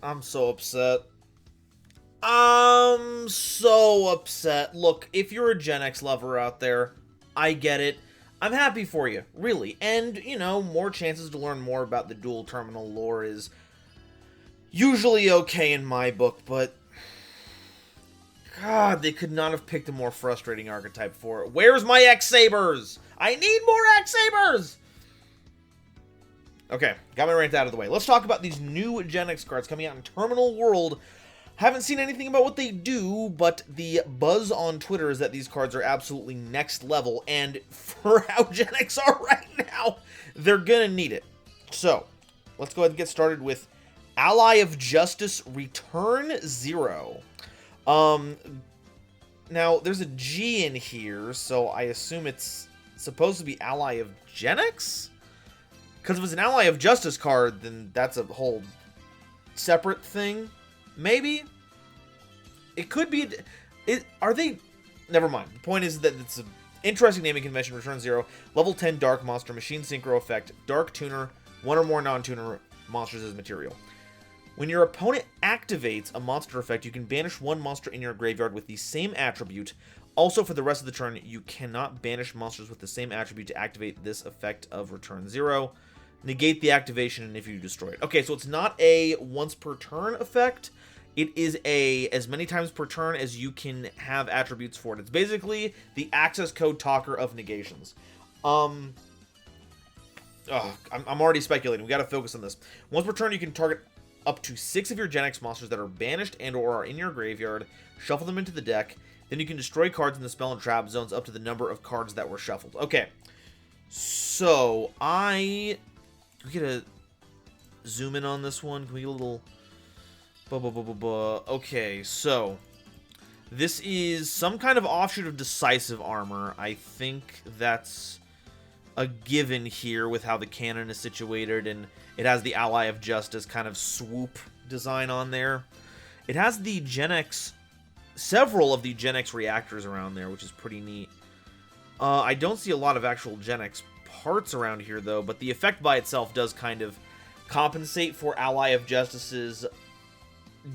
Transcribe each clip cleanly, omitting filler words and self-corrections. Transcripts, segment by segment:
I'm so upset. I'm so upset. Look, if you're a Genex lover out there, I get it. I'm happy for you, really. And, more chances to learn more about the dual terminal lore is usually okay in my book, but God, they could not have picked a more frustrating archetype for it. Where's my X-Sabers? I need more X-Sabers! Okay, got my rant out of the way. Let's talk about these new Genex cards coming out in Terminal World. Haven't seen anything about what they do, but the buzz on Twitter is that these cards are absolutely next level, and for how Genex are right now, they're gonna need it. So, let's go ahead and get started with Ally of Justice Return 0. Now, there's a G in here, so I assume it's supposed to be Ally of Genex? Because if it's an Ally of Justice card, then that's a whole separate thing. Maybe? It could be... Are they... Never mind. The point is that it's an interesting naming convention. Return 0. Level 10 Dark Monster. Machine Synchro Effect. Dark Tuner. One or more non-tuner monsters as material. When your opponent activates a monster effect, you can banish one monster in your graveyard with the same attribute. Also, for the rest of the turn, you cannot banish monsters with the same attribute to activate this effect of Return 0. Negate the activation if you destroy it. Okay, so it's not a once per turn effect. It is a as many times per turn as you can have attributes for it. It's basically the access code talker of negations. I'm already speculating. We got to focus on this. Once per turn, you can target up to 6 of your Genex monsters that are banished and or are in your graveyard. Shuffle them into the deck. Then you can destroy cards in the spell and trap zones up to the number of cards that were shuffled. Okay, so we get a zoom in on this one. Can we get a little... Okay, so this is some kind of offshoot of Decisive Armor. I think that's a given here with how the cannon is situated, and it has the Ally of Justice kind of swoop design on there. It has the Genex, several of the Genex reactors around there, which is pretty neat. I don't see a lot of actual Genex parts around here, though, but the effect by itself does kind of compensate for Ally of Justice's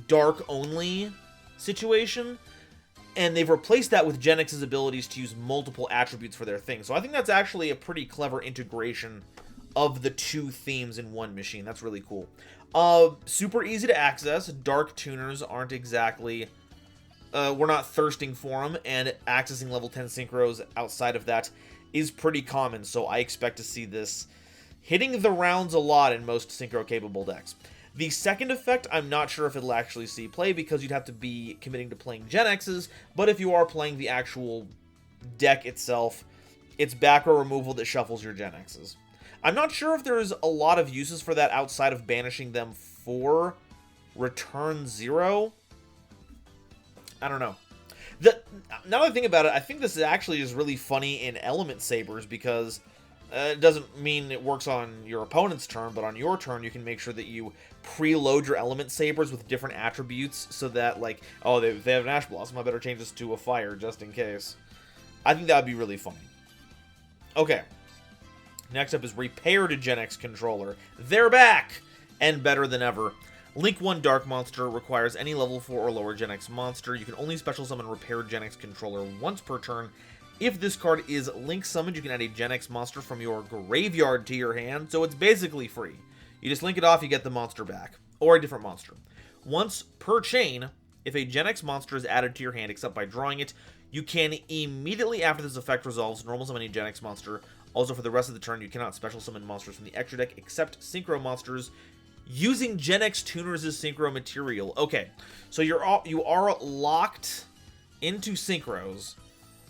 dark-only situation, and they've replaced that with Genex's abilities to use multiple attributes for their thing. So I think that's actually a pretty clever integration of the two themes in one machine. That's really cool. Super easy to access. Dark tuners aren't exactly... we're not thirsting for them, and accessing level 10 synchros outside of that is pretty common, so I expect to see this hitting the rounds a lot in most synchro-capable decks. The second effect, I'm not sure if it'll actually see play because you'd have to be committing to playing Genexes, but if you are playing the actual deck itself, it's back row removal that shuffles your Genexes. I'm not sure if there's a lot of uses for that outside of banishing them for Return 0. I don't know. Now that I think about it, I think this is actually just really funny in Element Sabers because it doesn't mean it works on your opponent's turn, but on your turn, you can make sure that you preload your Element Sabers with different attributes so that, like, oh, they have an Ash Blossom, I better change this to a Fire just in case. I think that would be really funny. Okay. Next up is Repaired Genex Controller. They're back! And better than ever. Link 1 Dark Monster requires any level 4 or lower Genex monster. You can only special summon Repaired Genex Controller once per turn. If this card is Link summoned, you can add a Genex monster from your graveyard to your hand, so it's basically free. You just link it off, you get the monster back. Or a different monster. Once per chain, if a Genex monster is added to your hand except by drawing it, you can immediately after this effect resolves normal summon a Genex monster. Also, for the rest of the turn, you cannot special summon monsters from the extra deck except Synchro monsters using Genex tuners as Synchro material. Okay, so you are locked into Synchros,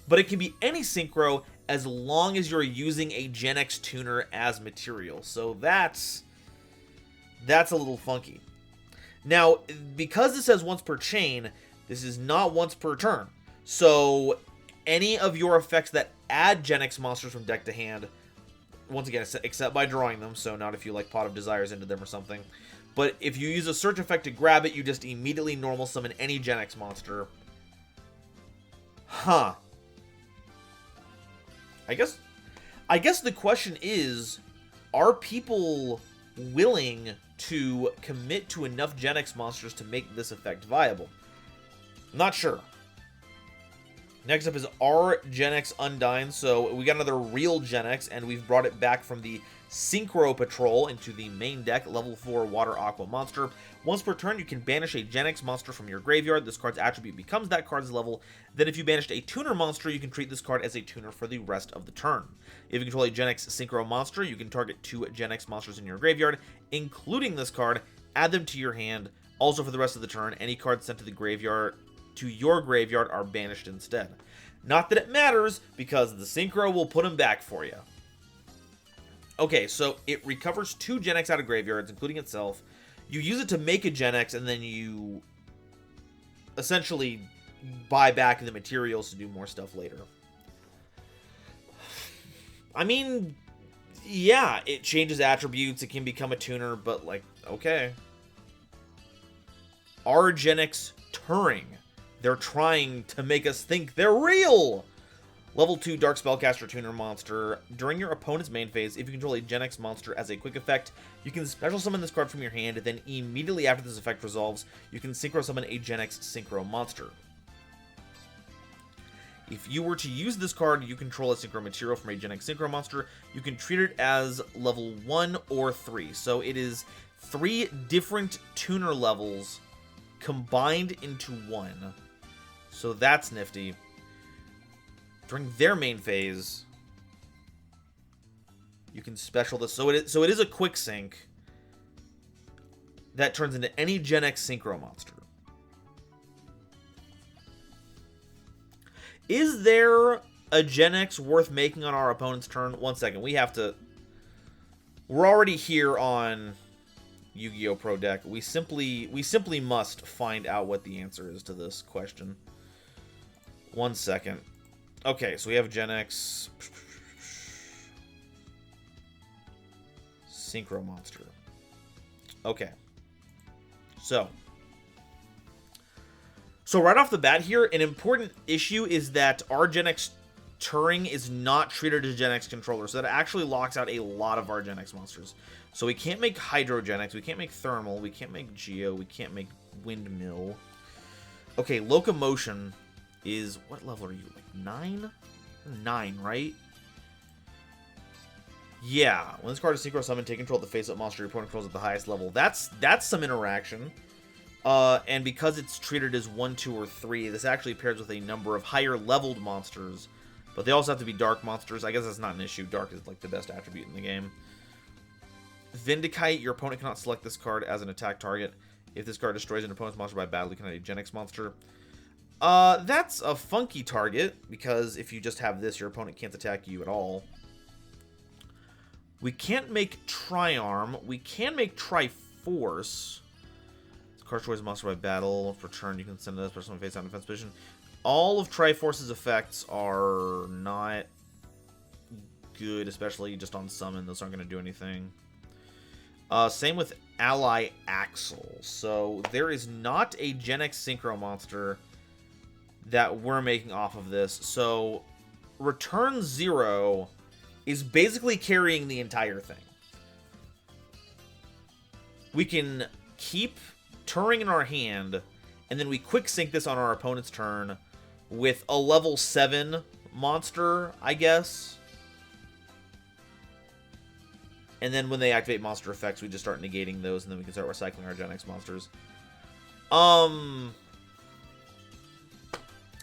but it can be any Synchro as long as you're using a Genex tuner as material. So that's a little funky. Now, because this says once per chain, this is not once per turn. So any of your effects that add Genex monsters from deck to hand, once again, except by drawing them, so not if you like Pot of Desires into them or something, but if you use a search effect to grab it, you just immediately normal summon any Genex monster. Huh. I guess the question is, are people willing to commit to enough Genex monsters to make this effect viable? Not sure. Next up is our Genex Undyne. So we got another real Genex, and we've brought it back from the Synchro Patrol into the main deck, level 4 Water Aqua monster. Once per turn, you can banish a Genex monster from your graveyard. This card's attribute becomes that card's level. Then if you banished a tuner monster, you can treat this card as a tuner for the rest of the turn. If you control a Genex Synchro monster, you can target 2 Genex monsters in your graveyard, including this card, add them to your hand. Also for the rest of the turn, any cards sent to the graveyard to your graveyard are banished instead. Not that it matters, because the Synchro will put them back for you. Okay, so it recovers 2 Genex out of graveyards, including itself. You use it to make a Genex, and then you essentially buy back the materials to do more stuff later. I mean, yeah, it changes attributes, it can become a tuner, but like, okay. Our Genex Turing. They're trying to make us think they're real! Level 2 Dark Spellcaster Tuner monster. During your opponent's main phase, if you control a Genex monster as a quick effect, you can special summon this card from your hand, then immediately after this effect resolves, you can Synchro summon a Genex Synchro monster. If you were to use this card, you control a Synchro material from a Genex Synchro monster, you can treat it as level 1 or 3. So it is 3 different tuner levels combined into one. So that's nifty. During their main phase, you can special this. So it is a quick sync that turns into any Genex Synchro monster. Is there a Genex worth making on our opponent's turn? One second, we're already here on Yu-Gi-Oh! Pro Deck. We simply must find out what the answer is to this question. One second. Okay, so we have Genex Synchro monster. Okay. So right off the bat here, an important issue is that our Genex Turing is not treated as Genex controller, so that actually locks out a lot of our Genex monsters. So we can't make Hydrogenex, we can't make Thermal, we can't make Geo, we can't make Windmill. Okay, Locomotion is... what level are you? Like 9? 9, right? Yeah. When this card is Synchro Summon, take control of the face-up monster your opponent controls at the highest level. That's some interaction. And because it's treated as 1, 2, or 3, this actually pairs with a number of higher-leveled monsters. But they also have to be dark monsters. I guess that's not an issue. Dark is like the best attribute in the game. Vindicate. Your opponent cannot select this card as an attack target. If this card destroys an opponent's monster by battle, you can add a Genex monster. That's a funky target, because if you just have this, your opponent can't attack you at all. We can't make Tri-Arm. We can make Tri-Force. This card destroys a monster by battle. For turn, you can send this person face out in defense position. All of Tri-Force's effects are not good, especially just on summon. Those aren't going to do anything. Same with Ally Axel. So there is not a Genex Synchro monster that we're making off of this. So Return 0 is basically carrying the entire thing. We can keep Turing in our hand, and then we quick sync this on our opponent's turn with a level 7 monster, I guess. And then when they activate monster effects, we just start negating those, and then we can start recycling our Genex monsters.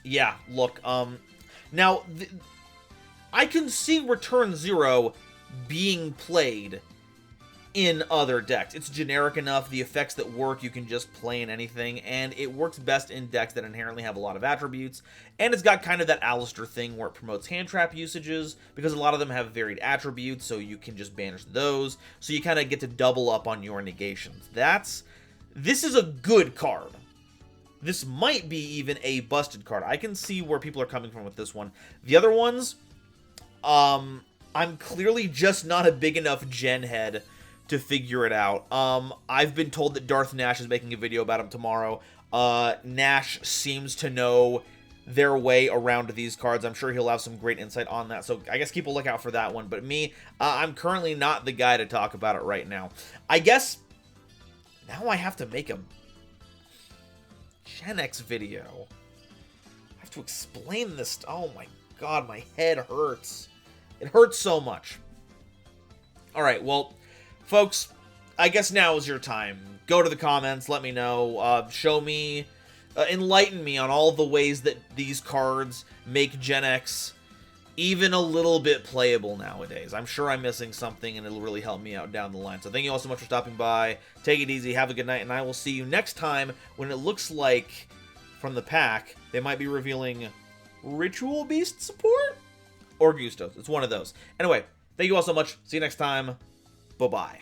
Yeah, look, now, I can see Return 0 being played in other decks. It's generic enough, the effects that work, you can just play in anything, and it works best in decks that inherently have a lot of attributes, and it's got kind of that Alistair thing where it promotes hand trap usages, because a lot of them have varied attributes, so you can just banish those, so you kind of get to double up on your negations. This is a good card. This might be even a busted card. I can see where people are coming from with this one. The other ones, I'm clearly just not a big enough gen head to figure it out. I've been told that Darth Nash is making a video about him tomorrow. Nash seems to know their way around these cards. I'm sure he'll have some great insight on that, so I guess keep a lookout for that one. But me, I'm currently not the guy to talk about it right now. I guess Now I have to make a Genex video. I have to explain this. Oh my god, my head hurts. It hurts so much. Alright, well, folks, I guess now is your time. Go to the comments, let me know, show me, enlighten me on all the ways that these cards make Genex even a little bit playable nowadays. I'm sure I'm missing something, and it'll really help me out down the line. So thank you all so much for stopping by. Take it easy, have a good night, and I will see you next time when it looks like, from the pack, they might be revealing Ritual Beast support? Or Gustos. It's one of those. Anyway, thank you all so much. See you next time. Bye-bye.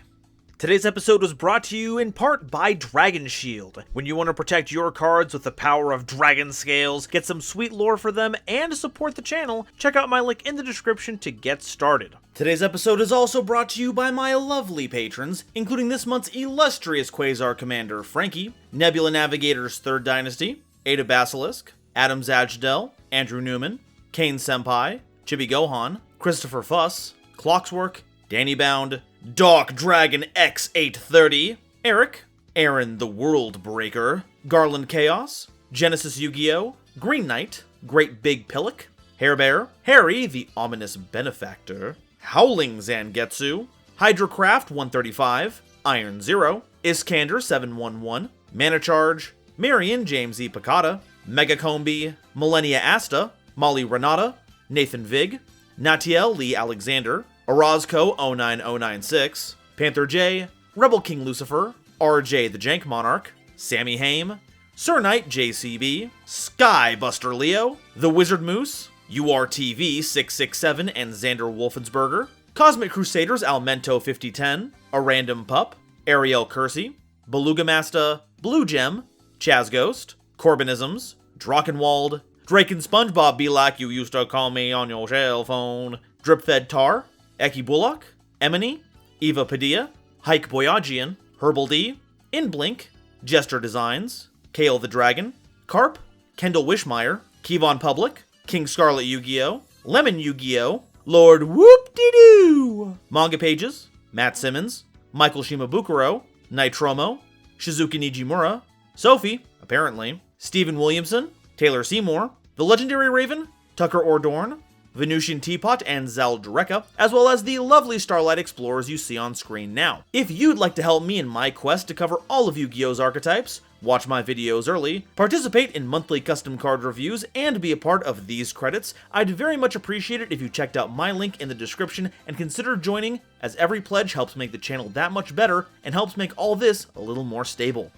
Today's episode was brought to you in part by Dragon Shield. When you want to protect your cards with the power of dragon scales, get some sweet lore for them, and support the channel, check out my link in the description to get started. Today's episode is also brought to you by my lovely patrons, including this month's illustrious Quasar Commander Frankie, Nebula Navigator's 3rd Dynasty, Ada Basilisk, Adam Zajdel, Andrew Newman, Kane Senpai, Chibi Gohan, Christopher Fuss, Clockswork, Danny Bound, Dark Dragon X830, Eric, Aaron the World Breaker, Garland Chaos, Genesis Yu-Gi-Oh!, Green Knight, Great Big Pillock, Hairbear, Harry the Ominous Benefactor, Howling Zangetsu, Hydrocraft 135, Iron Zero, Iskander 711, Mana Charge, Marion James E. Picata, Mega Combi, Millennia Asta, Molly Renata, Nathan Vig, Natiel Lee Alexander, Orozco 09096, Panther J, Rebel King Lucifer, RJ the Jank Monarch, Sammy Haim, Sir Knight JCB, Skybuster Leo, The Wizard Moose, URTV 667 and Xander Wolfensberger, Cosmic Crusaders Almento 5010, A Random Pup, Ariel Kersey, Beluga Masta, Blue Gem, Chaz Ghost, Corbinisms, Drachenwald, Drake and SpongeBob be like you used to call me on your cell phone, Dripfed Tar, Eki Bullock, Emily, Eva Padilla, Hike Boyagian, Herbal D, Inblink, Jester Designs, Kale the Dragon, Carp, Kendall Wishmeyer, Kevon Public, King Scarlet Yu-Gi-Oh!, Lemon Yu-Gi-Oh!, Lord Whoop-De-Doo, Manga Pages, Matt Simmons, Michael Shimabukuro, Nitromo, Shizuki Nijimura, Sophie, apparently, Stephen Williamson, Taylor Seymour, The Legendary Raven, Tucker Ordorn, Venusian Teapot, and Zaldreka, as well as the lovely Starlight Explorers you see on screen now. If you'd like to help me in my quest to cover all of Yu-Gi-Oh's archetypes, watch my videos early, participate in monthly custom card reviews, and be a part of these credits, I'd very much appreciate it if you checked out my link in the description and considered joining, as every pledge helps make the channel that much better and helps make all this a little more stable.